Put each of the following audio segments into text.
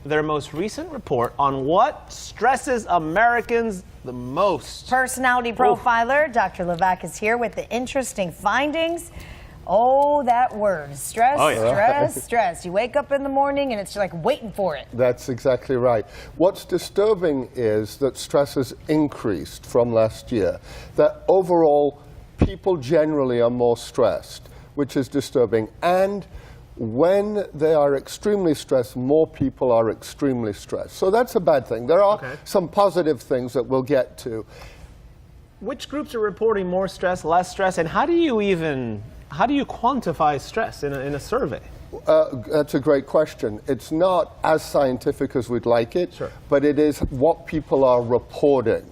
their most recent report on what stresses Americans the most. Personality profiler Dr. Levak is here with the interesting findings. Oh, that word, stress, stress. You wake up in the morning and it's like waiting for it. That's exactly right. What's disturbing is that stress has increased from last year, that overall people generally are more stressed, which is disturbing. And when they are extremely stressed, more people are extremely stressed. So that's a bad thing. There are some positive things that we'll get to. Which groups are reporting more stress, less stress, and how do you quantify stress in a survey? That's a great question. It's not as scientific as we'd like it, but it is what people are reporting.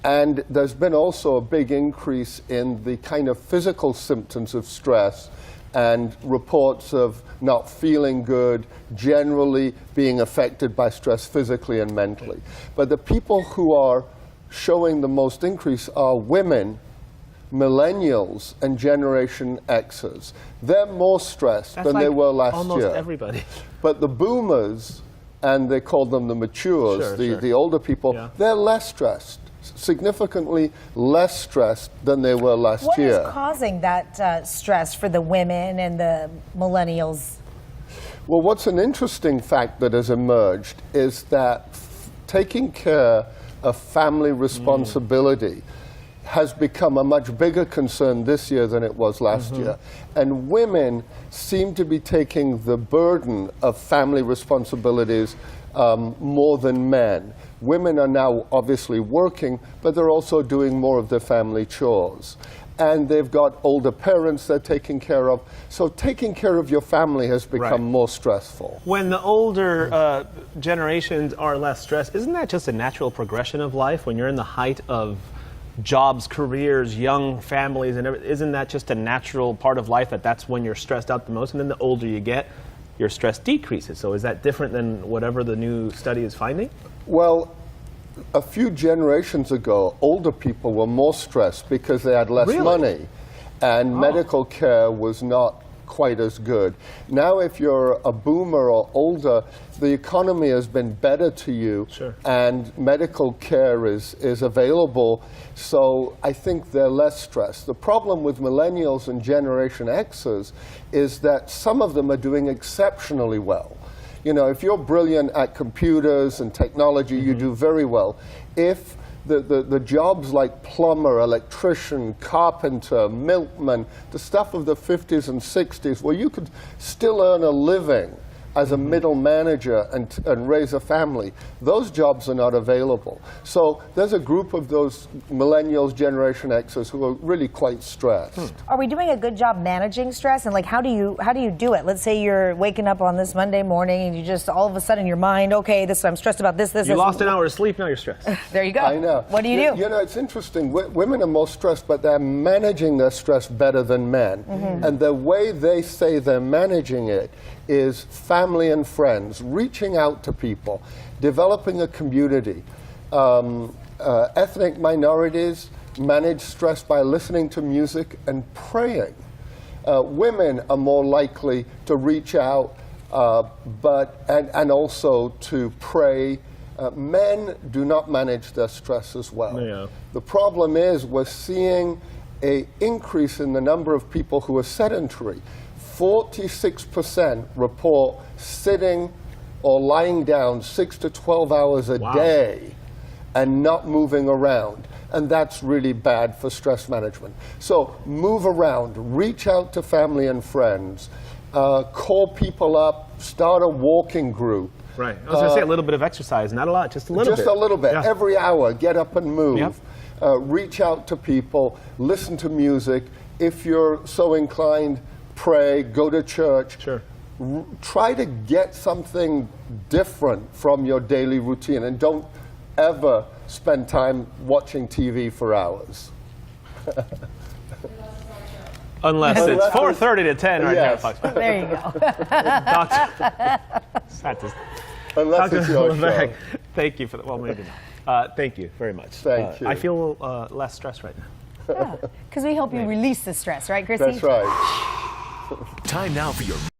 And there's been also a big increase in the kind of physical symptoms of stress and reports of not feeling good, generally being affected by stress physically and mentally. But the people who are showing the most increase are women, millennials, and Generation Xers. They're more stressed than they were last year. Almost everybody. But the boomers, and they call them the matures, the older people, they're less stressed, significantly less stressed than they were last year. What is causing that stress for the women and the millennials? Well, what's an interesting fact that has emerged is that taking care of family responsibility has become a much bigger concern this year than it was last year. And women seem to be taking the burden of family responsibilities more than men. Women are now obviously working, but they're also doing more of the family chores. And they've got older parents they're taking care of. So taking care of your family has become more stressful. When the older generations are less stressed, isn't that just a natural progression of life? When you're in the height of jobs, careers, young families, and everything, isn't that just a natural part of life that's when you're stressed out the most? And then the older you get, your stress decreases. So is that different than whatever the new study is finding? Well, a few generations ago, older people were more stressed because they had less money, and medical care was not quite as good. Now, if you're a boomer or older, the economy has been better to you, and medical care is available, so I think they're less stressed. The problem with millennials and Generation Xers is that some of them are doing exceptionally well. You know, if you're brilliant at computers and technology, you do very well. If the jobs like plumber, electrician, carpenter, milkman, the stuff of the 50s and 60s, where you could still earn a living as a middle manager and raise a family, those jobs are not available. So there's a group of those millennials, Generation Xers, who are really quite stressed. Are we doing a good job managing stress? And like, how do you do it? Let's say you're waking up on this Monday morning and you just all of a sudden your mind, okay, I'm stressed about this. You lost an hour of sleep, now you're stressed. There you go. I know. What do you do? You know, it's interesting. Women are more stressed, but they're managing their stress better than men. And the way they say they're managing it is family and friends, reaching out to people, developing a community. Ethnic minorities manage stress by listening to music and praying. Women are more likely to reach out and also to pray. Men do not manage their stress as well. The problem is we're seeing an increase in the number of people who are sedentary. 46% report sitting or lying down 6 to 12 hours a day and not moving around. And that's really bad for stress management. So move around, reach out to family and friends, call people up, start a walking group. Right. I was going to say a little bit of exercise, not a lot, just a little bit. Just a little bit. Every hour, get up and move. Reach out to people, listen to music. If you're so inclined, pray, go to church. Try to get something different from your daily routine, and don't ever spend time watching TV for hours. Unless it's 4:30 to 10 right now. Fox. There you go. Unless it's your show. Thank you for that. Well, maybe not. Thank you very much. Thank you. I feel less stressed right now. Because we help you release the stress, right, Chrissy? That's right. Time now for your